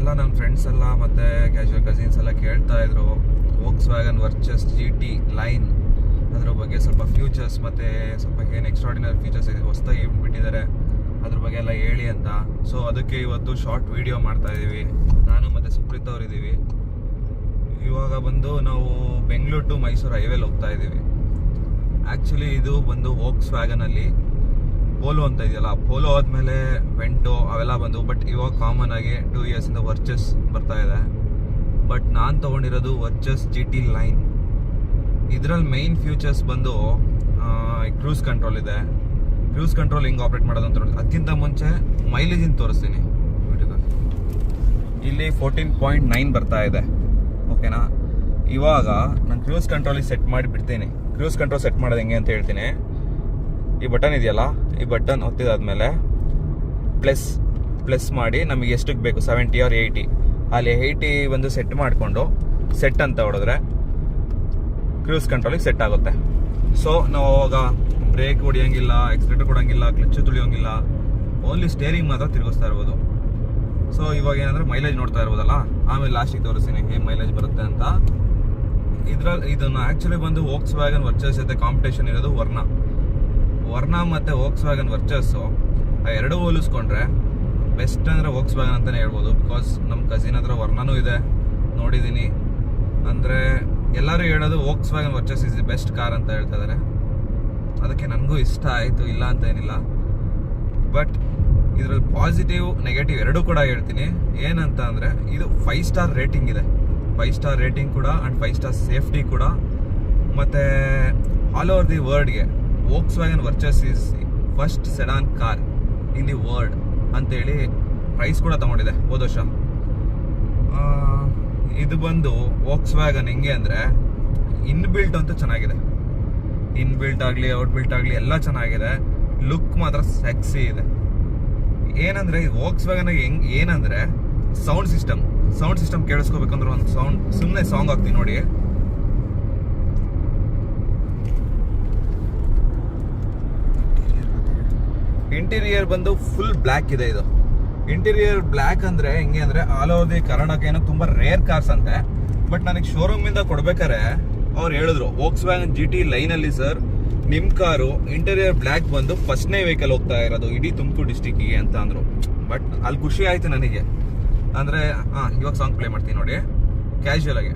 ಎಲ್ಲ ನನ್ನ ಫ್ರೆಂಡ್ಸ್ ಎಲ್ಲ ಮತ್ತು ಕ್ಯಾಶುವಲ್ ಕಸಿನ್ಸ್ ಎಲ್ಲ ಕೇಳ್ತಾ ಇದ್ರು ವೋಕ್ಸ್ವ್ಯಾಗನ್ ವರ್ಚಸ್ GT ಲೈನ್ ಅದ್ರ ಬಗ್ಗೆ ಸ್ವಲ್ಪ ಫ್ಯೂಚರ್ಸ್ ಮತ್ತು ಸ್ವಲ್ಪ ಏನು ಎಕ್ಸ್ಟ್ರಾರ್ಡಿನರಿ ಫೀಚರ್ಸ್ ಹೊಸದಾಗಿ ಬಿಟ್ಟಿದ್ದಾರೆ ಅದ್ರ ಬಗ್ಗೆ ಎಲ್ಲ ಹೇಳಿ ಅಂತ. ಸೊ ಅದಕ್ಕೆ ಇವತ್ತು ಶಾರ್ಟ್ ವಿಡಿಯೋ ಮಾಡ್ತಾ ಇದ್ದೀವಿ. ನಾನು ಮತ್ತು ಸುಪ್ರೀತ್ ಅವ್ರು ಇದ್ದೀವಿ. ಇವಾಗ ಬಂದು ನಾವು ಬೆಂಗಳೂರು ಟು ಮೈಸೂರು ಹೈವೇಲಿ ಹೋಗ್ತಾ ಇದ್ದೀವಿ. ಆ್ಯಕ್ಚುಲಿ ಇದು ಬಂದು ವೋಕ್ಸ್ವ್ಯಾಗನಲ್ಲಿ ಪೋಲೋ ಅಂತ ಇದೆಯಲ್ಲ, ಪೋಲೋ ಆದಮೇಲೆ ವೆಂಟೋ ಅವೆಲ್ಲ ಬಂದು, ಬಟ್ ಇವಾಗ ಕಾಮನ್ ಆಗಿ 2 ಇಯರ್ಸಿಂದ ವರ್ಚಸ್ ಬರ್ತಾ ಇದೆ. ಬಟ್ ನಾನು ತೊಗೊಂಡಿರೋದು ವರ್ಚಸ್ GT ಲೈನ್. ಇದರಲ್ಲಿ ಮೈನ್ ಫ್ಯೂಚರ್ಸ್ ಬಂದು ಕ್ರೂಸ್ ಕಂಟ್ರೋಲ್ ಇದೆ. ಕ್ರೂಸ್ ಕಂಟ್ರೋಲ್ ಹಿಂಗೆ ಆಪ್ರೇಟ್ ಮಾಡೋದು ಅಂತ. ಅದಕ್ಕಿಂತ ಮುಂಚೆ ಮೈಲೇಜಿಂದ ತೋರಿಸ್ತೀನಿ. ಇಲ್ಲಿ 14.9 ಬರ್ತಾ ಇದೆ, ಓಕೆನಾ. ಇವಾಗ ನಾನು ಕ್ರೂಸ್ ಕಂಟ್ರೋಲಿಗೆ ಸೆಟ್ ಮಾಡಿ ಬಿಡ್ತೀನಿ. ಕ್ರೂಸ್ ಕಂಟ್ರೋಲ್ ಸೆಟ್ ಮಾಡೋದು ಹೆಂಗೆ ಅಂತ ಹೇಳ್ತೀನಿ. ಈ ಬಟನ್ ಇದೆಯಲ್ಲ, ಈ ಬಟನ್ ಒತ್ತಿದಾದ್ಮೇಲೆ ಪ್ಲಸ್ ಮಾಡಿ ನಮಗೆ ಎಷ್ಟಕ್ಕೆ ಬೇಕು 70 or 80, ಅಲ್ಲಿ 80 ಒಂದು ಸೆಟ್ ಮಾಡಿಕೊಂಡು ಸೆಟ್ ಅಂತ ಹೊಡೆದ್ರೆ ಕ್ರೂಸ್ ಕಂಟ್ರೋಲಿಗೆ ಸೆಟ್ ಆಗುತ್ತೆ. ಸೊ ನಾವು ಅವಾಗ ಬ್ರೇಕ್ ಹೊಡಿಯೋಂಗಿಲ್ಲ, ಎಕ್ಸ್ಲೇಟರ್ ಕೊಡೋಂಗಿಲ್ಲ, ಕ್ಲಚ್ ತುಳಿಯೋಂಗಿಲ್ಲ, ಓನ್ಲಿ ಸ್ಟೇರಿಂಗ್ ಮಾತ್ರ ತಿರುಗಿಸ್ತಾ ಇರ್ಬೋದು. ಸೊ ಇವಾಗ ಏನಂದ್ರೆ ಮೈಲೇಜ್ ನೋಡ್ತಾ ಇರ್ಬೋದಲ್ಲ, ಆಮೇಲೆ ಲಾಸ್ಟಿಗೆ ತೋರಿಸ್ತೀನಿ ಹೇಗೆ ಮೈಲೇಜ್ ಬರುತ್ತೆ ಅಂತ. ಇದನ್ನು ಆ್ಯಕ್ಚುಲಿ ಬಂದು ವೋಕ್ಸ್ವ್ಯಾಗನ್ ವರ್ಚಸ್ ಜೊತೆ ಕಾಂಪಿಟೇಷನ್ ಇರೋದು ವರ್ನಾ ಮತ್ತು ವೋಕ್ಸ್ವ್ಯಾಗನ್ ವರ್ಚಸ್ಸು ಎರಡು ಹೋಲಿಸ್ಕೊಂಡ್ರೆ ಬೆಸ್ಟ್ ಅಂದರೆ ವೋಕ್ಸ್ವ್ಯಾಗನ್ ಅಂತಲೇ ಹೇಳ್ಬೋದು. ಬಿಕಾಸ್ ನಮ್ಮ ಕಸಿನ್ ಹತ್ರ ವರ್ನಾನೂ ಇದೆ, ನೋಡಿದ್ದೀನಿ. ಅಂದರೆ ಎಲ್ಲರೂ ಹೇಳೋದು Volkswagen Virtus is the best car ಅಂತ ಹೇಳ್ತಾ ಇದ್ದಾರೆ. ಅದಕ್ಕೆ ನನಗೂ ಇಷ್ಟ ಆಯಿತು, ಇಲ್ಲ ಅಂತ ಏನಿಲ್ಲ. ಬಟ್ ಇದರಲ್ಲಿ ಪಾಸಿಟಿವ್ ನೆಗೆಟಿವ್ ಎರಡೂ ಕೂಡ ಹೇಳ್ತೀನಿ. ಏನಂತ ಅಂದರೆ ಇದು 5 ಸ್ಟಾರ್ ರೇಟಿಂಗ್ ಇದೆ, 5 ಸ್ಟಾರ್ ರೇಟಿಂಗ್ ಕೂಡ ಆ್ಯಂಡ್ 5 ಸ್ಟಾರ್ ಸೇಫ್ಟಿ ಕೂಡ. ಮತ್ತು ಆಲ್ ಓವರ್ ದಿ ವರ್ಲ್ಡ್ಗೆ Volkswagen Virtus is first sedan car in the world ಅಂತೇಳಿ ಪ್ರೈಸ್ ಕೂಡ ತಗೊಂಡಿದೆ ಹೋದ ವರ್ಷ. ಇದು ಬಂದು ವೋಕ್ಸ್ವ್ಯಾಗನ್ ಹೆಂಗೆ ಅಂದರೆ ಇನ್ಬಿಲ್ಟ್ ಅಂತೂ ಚೆನ್ನಾಗಿದೆ. ಇನ್ಬಿಲ್ಟ್ ಆಗಲಿ ಔಟ್ಬಿಲ್ಟ್ ಆಗಲಿ ಎಲ್ಲ ಚೆನ್ನಾಗಿದೆ. ಲುಕ್ ಮಾತ್ರ ಸೆಕ್ಸಿ ಇದೆ. ಏನಂದರೆ ಈ ವೋಕ್ಸ್ವ್ಯಾಗನ್ ಏನಂದರೆ ಸೌಂಡ್ ಸಿಸ್ಟಮ್ ಕೇಳಿಸ್ಕೋಬೇಕಂದ್ರೆ ಒಂದು ಸುಮ್ಮನೆ ಸಾಂಗ್ ಹಾಕ್ತೀನಿ ನೋಡಿ. ಇಂಟೀರಿಯರ್ ಬಂದು ಫುಲ್ ಬ್ಲ್ಯಾಕ್ ಇದೆ. ಇದು ಇಂಟೀರಿಯರ್ ಬ್ಲ್ಯಾಕ್ ಅಂದರೆ ಹೆಂಗೆ ಅಂದರೆ ಆಲ್ ಓವರ್ ದಿ ಕರ್ನಾಟಕ ಏನೋ ತುಂಬ ರೇರ್ ಕಾರ್ಸ್ ಅಂತೆ. ಬಟ್ ನನಗೆ ಶೋರೂಮಿಂದ ಕೊಡ್ಬೇಕಾರೆ ಅವ್ರು ಹೇಳಿದ್ರು ವೋಕ್ಸ್ವ್ಯಾಗನ್ GT ಲೈನಲ್ಲಿ ಸರ್ ನಿಮ್ಮ ಕಾರು ಇಂಟೀರಿಯರ್ ಬ್ಲ್ಯಾಕ್ ಬಂದು ಫಸ್ಟ್ನೇ ವೆಹಿಕಲ್ ಹೋಗ್ತಾ ಇರೋದು ಇಡೀ ತುಮಕೂರು ಡಿಸ್ಟಿಕ್ಕಿಗೆ ಅಂತ ಅಂದರು. ಬಟ್ ಅಲ್ಲಿ ಖುಷಿ ಆಯಿತು ನನಗೆ. ಅಂದರೆ ಇವಾಗ ಸಾಂಗ್ ಪ್ಲೇ ಮಾಡ್ತೀನಿ ನೋಡಿ ಕ್ಯಾಶುವಲ್ ಆಗಿ.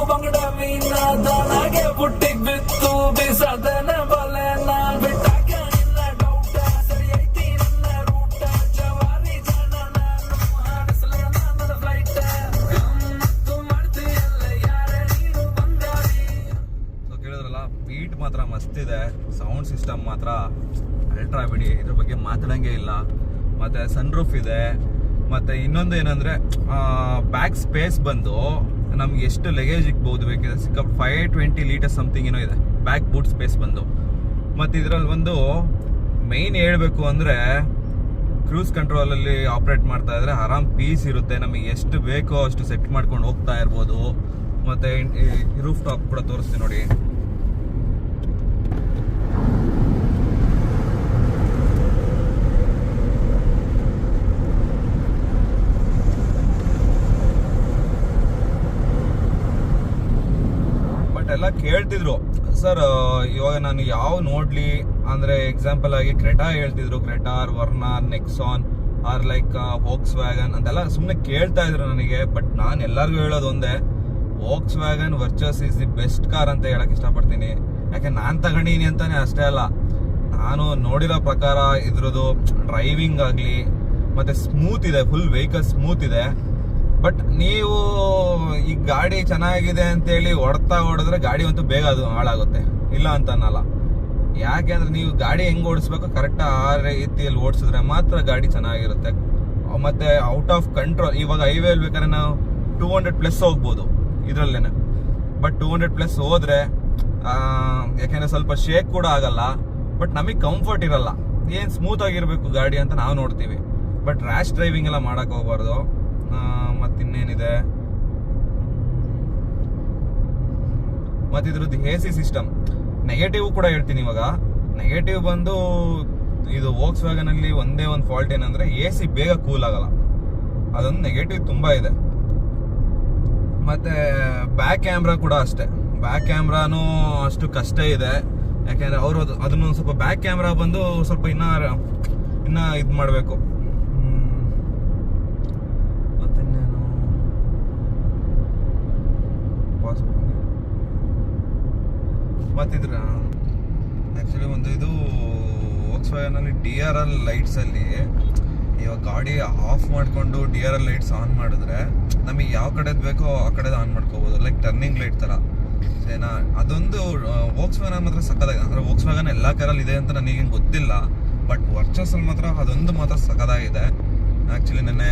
ಬಂಗಡ ಮೀನ ದಾನಾಗೆ ಬುಟ್ಟಿಗೆ ಬಿತ್ತು ಬಿಸದನ ಬಲೆನ ಬಿಟ್ಟಾಗ ಇಲ್ಲ ಡೌಟ ಸರಿ ಐತಿ ನನ್ನ ರೂಟ ಜವಾರಿ ಜನ ನಾನು ಹಾಡಿಸಲೇ ನನ್ನ ಫ್ಲೈಟ್ ಮತ್ತು ಮಾಡ್ತೀಯಲ್ಲ ಯಾರ ನೀನು ಬಂಗಾರಿ. ಸೊ ಕೇಳಿದ್ರಲ್ಲ, ಬೀಟ್ ಮಾತ್ರ ಮಸ್ತ್ ಇದೆ, ಸೌಂಡ್ ಸಿಸ್ಟಮ್ ಮಾತ್ರ ಅಲ್ಟ್ರಾ ಬಿಡಿ, ಇದ್ರ ಬಗ್ಗೆ ಮಾತಾಡಂಗೆ ಇಲ್ಲ. ಮತ್ತು ಸನ್ ರೂಫ್ ಇದೆ. ಮತ್ತು ಇನ್ನೊಂದು ಏನಂದರೆ ಬ್ಯಾಕ್ ಸ್ಪೇಸ್ ಬಂದು ನಮ್ಗೆ ಎಷ್ಟು ಲಗೇಜ್ ಇಕ್ಬೋದು ಬೇಕಿದೆ, 520 ಲೀಟರ್ ಸಮಥಿಂಗ್ ಏನೋ ಇದೆ ಬ್ಯಾಕ್ ಬೂಟ್ ಸ್ಪೇಸ್ ಬಂದು. ಮತ್ತು ಇದರಲ್ಲಿ ಒಂದು ಮೈನ್ ಹೇಳಬೇಕು ಅಂದರೆ ಕ್ರೂಸ್ ಕಂಟ್ರೋಲಲ್ಲಿ ಆಪ್ರೇಟ್ ಮಾಡ್ತಾ ಇದ್ರೆ ಆರಾಮ್ ಪೀಸ್ ಇರುತ್ತೆ. ನಮಗೆ ಎಷ್ಟು ಬೇಕೋ ಅಷ್ಟು ಸೆಟ್ ಮಾಡ್ಕೊಂಡು ಹೋಗ್ತಾ ಇರ್ಬೋದು. ಮತ್ತು ರೂಫ್ ಟಾಪ್ ಕೂಡ ತೋರಿಸ್ತೀನಿ ನೋಡಿ. ಎಲ್ಲ ಕೇಳ್ತಿದ್ರು ಸರ್, ಇವಾಗ ನಾನು ಯಾವ ನೋಡ್ಲಿ ಅಂದರೆ ಎಕ್ಸಾಂಪಲ್ ಆಗಿ ಕ್ರೆಟಾ ಹೇಳ್ತಿದ್ರು, Creta or Verna, Nexon or like Volkswagen ಅಂತೆಲ್ಲ ಸುಮ್ಮನೆ ಕೇಳ್ತಾ ಇದ್ರು ನನಗೆ. ಬಟ್ ನಾನು ಎಲ್ಲರಿಗೂ ಹೇಳೋದು ಒಂದೇ, Volkswagen Virtus is the best car ಅಂತ ಹೇಳಕ್ ಇಷ್ಟಪಡ್ತೀನಿ. ಯಾಕೆ ನಾನು ತಗೊಂಡಿನಿ ಅಂತಾನೆ ಅಷ್ಟೇ ಅಲ್ಲ, ನಾನು ನೋಡಿರೋ ಪ್ರಕಾರ ಇದ್ರದ್ದು ಡ್ರೈವಿಂಗ್ ಆಗಲಿ ಮತ್ತು ಸ್ಮೂತ್ ಇದೆ, ಫುಲ್ ವೆಹಿಕಲ್ ಸ್ಮೂತ್ ಇದೆ. ಬಟ್ ನೀವು ಈ ಗಾಡಿ ಚೆನ್ನಾಗಿದೆ ಅಂತೇಳಿ ಹೊಡೆದ್ರೆ ಗಾಡಿ ಅಂತೂ ಬೇಗ ಅದು ಹಾಳಾಗುತ್ತೆ, ಇಲ್ಲ ಅಂತ ಅನ್ನಲ್ಲ. ಯಾಕೆ ಅಂದರೆ ನೀವು ಗಾಡಿ ಹೆಂಗೆ ಓಡಿಸ್ಬೇಕು ಕರೆಕ್ಟ್ ಆ ರೀತಿಯಲ್ಲಿ ಓಡಿಸಿದ್ರೆ ಮಾತ್ರ ಗಾಡಿ ಚೆನ್ನಾಗಿರುತ್ತೆ. ಮತ್ತು ಔಟ್ ಆಫ್ ಕಂಟ್ರೋಲ್, ಇವಾಗ ಹೈವೇ ಬೇಕಾದ್ರೆ ನಾವು 200+ ಹೋಗ್ಬೋದು ಇದರಲ್ಲೇನೆ. ಬಟ್ 200+ ಹೋದರೆ ಯಾಕೆಂದರೆ ಸ್ವಲ್ಪ ಶೇಕ್ ಕೂಡ ಆಗಲ್ಲ, ಬಟ್ ನಮಗೆ ಕಂಫರ್ಟ್ ಇರಲ್ಲ. ಏನು ಸ್ಮೂತ್ ಆಗಿರಬೇಕು ಗಾಡಿ ಅಂತ ನಾವು ನೋಡ್ತೀವಿ. ಬಟ್ ರ್ಯಾಶ್ ಡ್ರೈವಿಂಗ್ ಎಲ್ಲ ಮಾಡೋಕ್ಕೆ ಹೋಗ್ಬಾರ್ದು. ಮತ್ತಿನ್ನೇನಿದೆ, ಮತ್ತು ಇದ್ರದ್ದು AC ಸಿಸ್ಟಮ್. ನೆಗೆಟಿವ್ ಕೂಡ ಹೇಳ್ತೀನಿ ಇವಾಗ. ನೆಗೆಟಿವ್ ಬಂದು ಇದು ವೋಕ್ಸ್ ವ್ಯಾಗನಲ್ಲಿ ಒಂದೇ ಒಂದು ಫಾಲ್ಟ್ ಏನಂದ್ರೆ AC ಬೇಗ ಕೂಲ್ ಆಗಲ್ಲ, ಅದೊಂದು ನೆಗೆಟಿವ್ ತುಂಬಾ ಇದೆ. ಮತ್ತೆ ಬ್ಯಾಕ್ ಕ್ಯಾಮ್ರಾ ಕೂಡ ಅಷ್ಟೇ, ಬ್ಯಾಕ್ ಕ್ಯಾಮ್ರಾನು ಅಷ್ಟು ಕಷ್ಟ ಇದೆ. ಯಾಕೆಂದ್ರೆ ಅವರು ಅದನ್ನು ಸ್ವಲ್ಪ ಬ್ಯಾಕ್ ಕ್ಯಾಮ್ರಾ ಬಂದು ಸ್ವಲ್ಪ ಇನ್ನ ಇದು ಮಾಡಬೇಕು. ಮತ್ತಿನ್ನೇನು ಮತ್ತಿದ್ರ ಆಕ್ಚುಲಿ ಒಂದು ಇದು ವೋಕ್ಸ್ ವ್ಯಾಗನಲ್ಲಿ DRL ಲೈಟ್ಸ್ ಅಲ್ಲಿ ಇವಾಗ ಗಾಡಿ ಆಫ್ ಮಾಡಿಕೊಂಡು DRL ಲೈಟ್ಸ್ ಆನ್ ಮಾಡಿದ್ರೆ ನಮಗೆ ಯಾವ ಕಡೆದು ಬೇಕೋ ಆ ಕಡೆ ಆನ್ ಮಾಡ್ಕೋಬಹುದು, ಲೈಕ್ ಟರ್ನಿಂಗ್ ಲೈಟ್ ತರ. ಸೇನಾ ಅದೊಂದು ವೋಕ್ಸ್ ವ್ಯಾಗನ್ ಮಾತ್ರ ಸಕ್ಕದಾಗಿದೆ. ಅಂದ್ರೆ ವೋಕ್ಸ್ ವ್ಯಾಗನ್ ಎಲ್ಲಾ ಕಾರಲ್ಲಿ ಇದೆ ಅಂತ ನನಗೆ ಗೊತ್ತಿಲ್ಲ, ಬಟ್ ವರ್ಚಸ್ ಅಲ್ಲಿ ಮಾತ್ರ ಅದೊಂದು ಮಾತ್ರ ಸಕ್ಕದಾಗಿದೆ. ಆಕ್ಚುಲಿ ನನ್ನ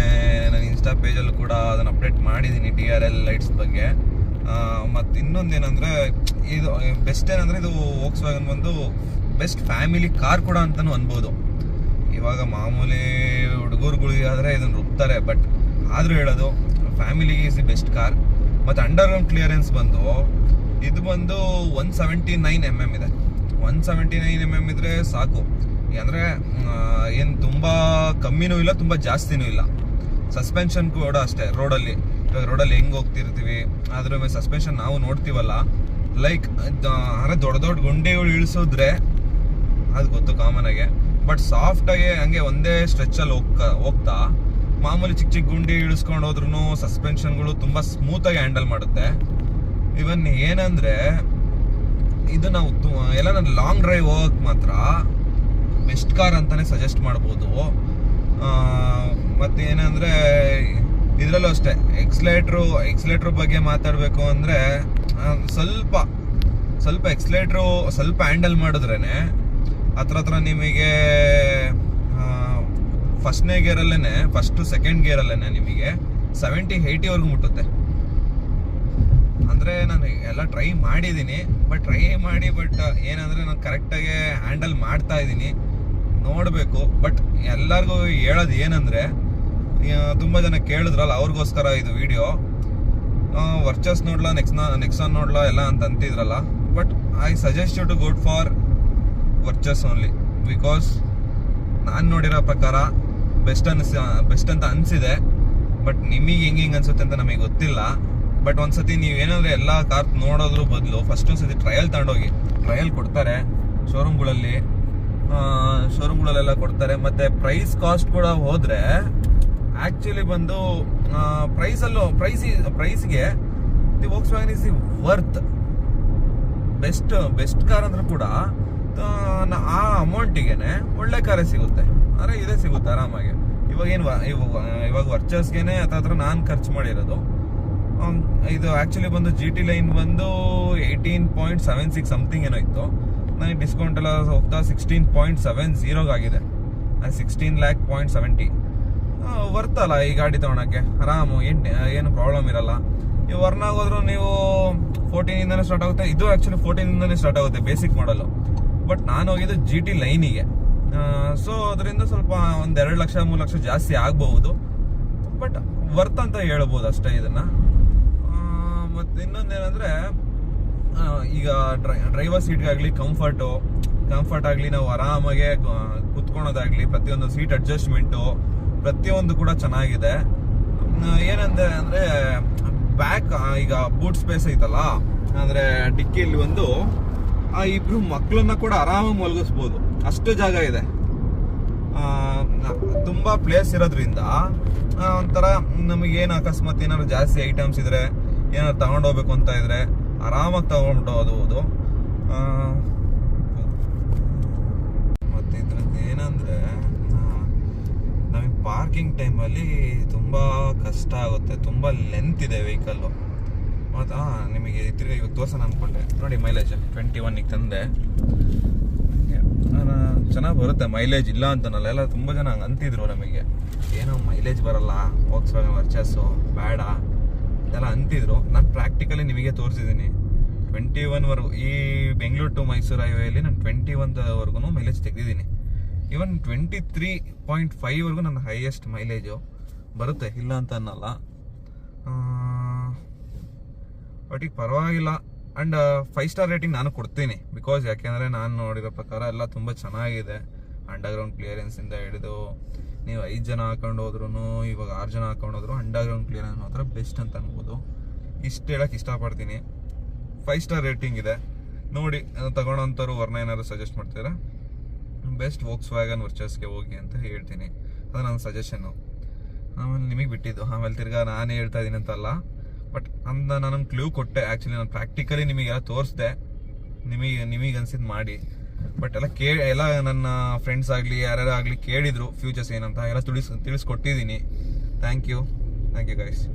ಇನ್ಸ್ಟಾ ಪೇಜಲ್ಲೂ ಕೂಡ ಅದನ್ನ ಅಪ್ಡೇಟ್ ಮಾಡಿದ್ದೀನಿ DRL ಲೈಟ್ಸ್ ಬಗ್ಗೆ. ಮತ್ತು ಇನ್ನೊಂದೇನಂದ್ರೆ ಇದು ಬೆಸ್ಟ್ ಏನಂದ್ರೆ ಇದು ವೋಕ್ಸ್ ವ್ಯಾಗನ್ ಒಂದು ಬೆಸ್ಟ್ ಫ್ಯಾಮಿಲಿ ಕಾರ್ ಕೂಡ ಅಂತಾನು ಅನ್ಬೋದು. ಇವಾಗ ಮಾಮೂಲಿ ಹುಡುಗರುಗಳಿಗೆ ಆದರೆ ಇದನ್ನು ರುಬ್ತಾರೆ, ಬಟ್ ಆದರೂ ಹೇಳೋದು ಫ್ಯಾಮಿಲಿಗೆ ಈಸ್ ದಿ ಬೆಸ್ಟ್ ಕಾರ್. ಮತ್ತು ಅಂಡರ್ ಗ್ರೌಂಡ್ ಕ್ಲಿಯರೆನ್ಸ್ ಬಂದು ಇದು ಬಂದು 179 mm ಇದೆ. 179 mm ಇದ್ರೆ ಸಾಕು. ಅಂದರೆ ಏನು ತುಂಬ ಕಮ್ಮಿನೂ ಇಲ್ಲ, ತುಂಬ ಜಾಸ್ತಿನೂ ಇಲ್ಲ. ಸಸ್ಪೆನ್ಷನ್ ಕೂಡ ಅಷ್ಟೇ. ರೋಡಲ್ಲಿ ಹೆಂಗೆ ಹೋಗ್ತಿರ್ತೀವಿ ಅದ್ರ ಮೇಲೆ ಸಸ್ಪೆನ್ಷನ್ ನಾವು ನೋಡ್ತೀವಲ್ಲ, ಲೈಕ್ ಅಂದರೆ ದೊಡ್ಡ ದೊಡ್ಡ ಗುಂಡಿಗಳು ಇಳಿಸಿದ್ರೆ ಅದು ಗೊತ್ತು ಕಾಮನ್ ಆಗಿ, ಬಟ್ ಸಾಫ್ಟ್ ಆಗಿ ಹಂಗೆ ಒಂದೇ ಸ್ಟ್ರೆಚಲ್ಲಿ ಹೋಗ್ತಾ ಮಾಮೂಲಿ ಚಿಕ್ಕ ಚಿಕ್ಕ ಗುಂಡಿ ಇಳಿಸ್ಕೊಂಡು ಹೋದ್ರೂ ಸಸ್ಪೆನ್ಷನ್ಗಳು ತುಂಬಾ ಸ್ಮೂತ್ ಆಗಿ ಹ್ಯಾಂಡಲ್ ಮಾಡುತ್ತೆ. ಇವನ್ ಏನಂದ್ರೆ ಇದು ನಾವು ಎಲ್ಲ ಲಾಂಗ್ ಡ್ರೈವ್ ಹೋಗಕ್ ಮಾತ್ರ ಬೆಸ್ಟ್ ಕಾರ್ ಅಂತಾನೆ ಸಜೆಸ್ಟ್ ಮಾಡ್ಬೋದು. ಮತ್ತೆ ಏನಂದ್ರೆ ಇದ್ರಲ್ಲೂ ಅಷ್ಟೇ ಎಕ್ಸ್ಲೇಟ್ರ್ ಬಗ್ಗೆ ಮಾತಾಡ್ಬೇಕು ಅಂದ್ರೆ ಸ್ವಲ್ಪ ಎಕ್ಸ್ಲೇಟ್ರು ಸ್ವಲ್ಪ ಹ್ಯಾಂಡಲ್ ಮಾಡಿದ್ರೇನೆ ಹತ್ರ ನಿಮಗೆ ಫಸ್ಟ್ನೇ ಗೇರಲ್ಲೇನೆ, ಸೆಕೆಂಡ್ ಗೇರಲ್ಲೇನೆ ನಿಮಗೆ 70-80 ವರೆಗೂ ಮುಟ್ಟುತ್ತೆ. ಅಂದ್ರೆ ನಾನು ಎಲ್ಲ ಟ್ರೈ ಮಾಡಿದ್ದೀನಿ, ಬಟ್ ಏನಂದ್ರೆ ನಾನು ಕರೆಕ್ಟಾಗಿ ಹ್ಯಾಂಡಲ್ ಮಾಡ್ತಾ ಇದ್ದೀನಿ, ನೋಡಬೇಕು. ಬಟ್ ಎಲ್ಲರಿಗೂ ಹೇಳೋದು ಏನಂದ್ರೆ, ತುಂಬಾ ಜನ ಕೇಳಿದ್ರಲ್ಲ ಅವ್ರಿಗೋಸ್ಕರ ಇದು ವಿಡಿಯೋ. ವರ್ಚಸ್ ನೋಡ್ಲಾ, ನೆಕ್ಸಾನ್ ನೋಡ್ಲಾ ಎಲ್ಲ ಅಂತ ಅಂತಿದ್ರಲ್ಲ, but I suggest you to go for Virtus only, because ನಾನು ನೋಡಿರೋ ಪ್ರಕಾರ ಬೆಸ್ಟ್ ಅಂತ ಅನಿಸಿದೆ. ಬಟ್ ನಿಮಗೆ ಹೆಂಗೆ ಅನ್ಸುತ್ತೆ ಅಂತ ನಮಗೆ ಗೊತ್ತಿಲ್ಲ. ಬಟ್ ಒಂದ್ಸತಿ ನೀವೇನಾದ್ರೆ ಎಲ್ಲ ಕಾರ್ ನೋಡೋದ್ರ ಬದಲು ಫಸ್ಟ್ ಒಂದ್ಸತಿ ಟ್ರಯಲ್ ಕೊಡ್ತಾರೆ ಶೋರೂಮ್ಗಳಲ್ಲೆಲ್ಲ ಕೊಡ್ತಾರೆ. ಮತ್ತೆ ಪ್ರೈಸ್ಗೆ ಕೂಡ ಹೋದ್ರೆ ಆಕ್ಚುಲಿ ಬಂದು ಪ್ರೈಸ್ಗೆ the Volkswagen is the worth. Best car ಅಂದ್ರೆ ಕೂಡ ಆ ಅಮೌಂಟಿಗೆನೆ ಒಳ್ಳೆ ಕಾರೇ ಸಿಗುತ್ತೆ, ಅಂದ್ರೆ ಇದೇ ಸಿಗುತ್ತೆ ಆರಾಮಾಗಿ. ಇವಾಗ ವರ್ಚಸ್ಗೆನೆ ಹತ್ರ ನಾನು ಖರ್ಚು ಮಾಡಿರೋದು. ಇದು ಆಕ್ಚುಲಿ ಬಂದು GT ಲೈನ್ ಬಂದು 18.76 ಸಮಥಿಂಗ್ ಏನೋ ಇತ್ತು. ನನಗೆ ಡಿಸ್ಕೌಂಟ್ ಎಲ್ಲ ಹೋಗ್ತಾ 16.70 ಆಗಿದೆ. 16,70,000 ವರ್ತಲ್ಲ ಈ ಗಾಡಿ ತಗೊಳಕ್ಕೆ, ಆರಾಮು, ಏನು ಪ್ರಾಬ್ಲಮ್ ಇರಲ್ಲ. ಈ ವರ್ನಾಗ್ ಹೋದ್ರು ನೀವು 14 ಇಂದಾನೆ ಸ್ಟಾರ್ಟ್ ಆಗುತ್ತೆ. ಇದು ಆಕ್ಚುಲಿ 14 ಇಂದಾನೆ ಸ್ಟಾರ್ಟ್ ಆಗುತ್ತೆ ಬೇಸಿಕ್ ಮಾಡಲು. ಬಟ್ ನಾನು ಹೋಗಿದ್ದು GT ಲೈನಿಗೆ. ಸೊ ಅದರಿಂದ ಸ್ವಲ್ಪ 1-2 ಲಕ್ಷ 3 ಲಕ್ಷ ಜಾಸ್ತಿ ಆಗ್ಬಹುದು, ಬಟ್ ವರ್ತ್ ಅಂತ ಹೇಳ್ಬೋದು ಅಷ್ಟೇ ಇದನ್ನ. ಮತ್ತೆ ಇನ್ನೊಂದೇನಂದ್ರೆ ಈಗ ಡ್ರೈವರ್ ಸೀಟ್ಗಾಗ್ಲಿ ಕಂಫರ್ಟ್ ಆಗಲಿ, ನಾವು ಆರಾಮಾಗೆ ಕುತ್ಕೊಳೋದಾಗ್ಲಿ, ಪ್ರತಿಯೊಂದು ಸೀಟ್ ಅಡ್ಜಸ್ಟ್ಮೆಂಟು ಪ್ರತಿಯೊಂದು ಕೂಡ ಚೆನ್ನಾಗಿದೆ. ಏನಂದ್ರೆ ಅಂದ್ರೆ ಬ್ಯಾಕ್ ಈಗ ಬೂಟ್ ಸ್ಪೇಸ್ ಐತಲ್ಲ, ಅಂದ್ರೆ ಡಿಕ್ಕಿಯಲ್ಲಿ ಒಂದು ಇಬ್ರು ಮಕ್ಕಳನ್ನ ಕೂಡ ಆರಾಮಾಗಿ ಮಲಗಿಸ್ಬೋದು, ಅಷ್ಟು ಜಾಗ ಇದೆ. ತುಂಬಾ ಪ್ಲೇಸ್ ಇರೋದ್ರಿಂದ ಒಂಥರ ನಮಗೇನು ಅಕಸ್ಮಾತ್ ಏನಾದ್ರು ಜಾಸ್ತಿ ಐಟಮ್ಸ್ ಇದ್ರೆ, ಏನಾದ್ರು ತಗೊಂಡೋಗ್ಬೇಕು ಅಂತ ಇದ್ರೆ ಆರಾಮಾಗಿ ತಗೊಂಡೋಗ್ಬೋದು. ಮತ್ತೆ ಇದ್ರದ್ದು ಏನಂದ್ರೆ ನಮಗೆ ಪಾರ್ಕಿಂಗ್ ಟೈಮಲ್ಲಿ ತುಂಬಾ ಕಷ್ಟ ಆಗುತ್ತೆ, ತುಂಬಾ ಲೆಂತ್ ಇದೆ ವೆಹಿಕಲ್ಲು. ಮತ್ತು ನಿಮಗೆ ತಿರ್ಗಿ ಇವಾಗ ತೋರ್ಸೋಣ ಅಂದ್ಕೊಂಡೆ. ನೋಡಿ ಮೈಲೇಜ್ 21 ತಂದೆ, ಚೆನ್ನಾಗಿ ಬರುತ್ತೆ ಮೈಲೇಜ್, ಇಲ್ಲ ಅಂತನಲ್ಲ. ಎಲ್ಲ ತುಂಬ ಜನ ಹಂಗೆ ಅಂತಿದ್ರು ನಮಗೆ, ಏನೋ ಮೈಲೇಜ್ ಬರಲ್ಲ ವೋಕ್ಸ್ ವ್ಯಾಗನ್ ವರ್ಚಸ್ಸು ಬೇಡ ಇದೆಲ್ಲ ಅಂತಿದ್ರು. ನಾನು ಪ್ರಾಕ್ಟಿಕಲಿ ನಿಮಗೆ ತೋರಿಸಿದ್ದೀನಿ 21ವರೆಗೂ. ಈ ಬೆಂಗಳೂರು ಟು ಮೈಸೂರು ಹೈವೇಲಿ ನಾನು 21ವರೆಗೂ ಮೈಲೇಜ್ ತೆಗೆದಿದ್ದೀನಿ. ಇವನ್ 23.5ವರೆಗೂ ನನ್ನ ಹೈಯೆಸ್ಟ್ ಮೈಲೇಜು ಬರುತ್ತೆ, ಇಲ್ಲ ಅಂತ ಅನ್ನಲ್ಲ. ಬಟ್ ಈಗ ಪರವಾಗಿಲ್ಲ, ಆ್ಯಂಡ್ 5 ಸ್ಟಾರ್ ರೇಟಿಂಗ್ ನಾನು ಕೊಡ್ತೀನಿ. ಬಿಕಾಸ್ ಯಾಕೆಂದರೆ ನಾನು ನೋಡಿರೋ ಪ್ರಕಾರ ಎಲ್ಲ ತುಂಬ ಚೆನ್ನಾಗಿದೆ. ಅಂಡರ್ಗ್ರೌಂಡ್ ಕ್ಲಿಯರೆನ್ಸಿಂದ ಹಿಡಿದು ನೀವು 5 ಜನ ಹಾಕೊಂಡು ಹೋದ್ರೂ, ಇವಾಗ 6 ಜನ ಹಾಕೊಂಡು ಹೋದ್ರು ಅಂಡರ್ಗ್ರೌಂಡ್ ಕ್ಲಿಯರೆನ್ಸ್ ಮಾತ್ರ ಬೆಸ್ಟ್ ಅಂತ ಅನ್ಬೋದು. ಇಷ್ಟು ಹೇಳಕ್ಕೆ ಇಷ್ಟಪಡ್ತೀನಿ. 5 ಸ್ಟಾರ್ ರೇಟಿಂಗ್ ಇದೆ ನೋಡಿ. ತಗೊಳ್ಳೋಂಥವ್ರು ವರ್ನ ಏನಾದ್ರು ಸಜೆಸ್ಟ್ ಮಾಡ್ತೀರಾ, ಬೆಸ್ಟ್ ವೋಕ್ಸ್ವ್ಯಾಗನ್ ವರ್ಚಸ್ಗೆ ಹೋಗಿ ಅಂತ ಹೇಳ್ತೀನಿ. ಅದು ನನ್ನ ಸಜೆಷನ್ನು. ಆಮೇಲೆ ನಿಮಗೆ ಬಿಟ್ಟಿದ್ದು. ಆಮೇಲೆ ತಿರ್ಗಾ ನಾನೇ ಹೇಳ್ತಾ ಇದ್ದೀನಿ ಅಂತಲ್ಲ, ಬಟ್ ನಾನು ಕ್ಲೂ ಕೊಟ್ಟೆ. ಆ್ಯಕ್ಚುಲಿ ನಾನು ಪ್ರಾಕ್ಟಿಕಲಿ ನಿಮಗೆಲ್ಲ ತೋರಿಸ್ದೆ, ನಿಮಗೆ ಅನ್ಸಿದ್ದು ಮಾಡಿ. ಬಟ್ ಎಲ್ಲ ನನ್ನ ಫ್ರೆಂಡ್ಸ್ ಆಗಲಿ ಯಾರ್ಯಾರು ಆಗಲಿ ಕೇಳಿದ್ರು ಫ್ಯೂಚರ್ಸ್ ಏನಂತ, ಎಲ್ಲ ತಿಳಿಸ್ಕೊಟ್ಟಿದ್ದೀನಿ. Thank you guys.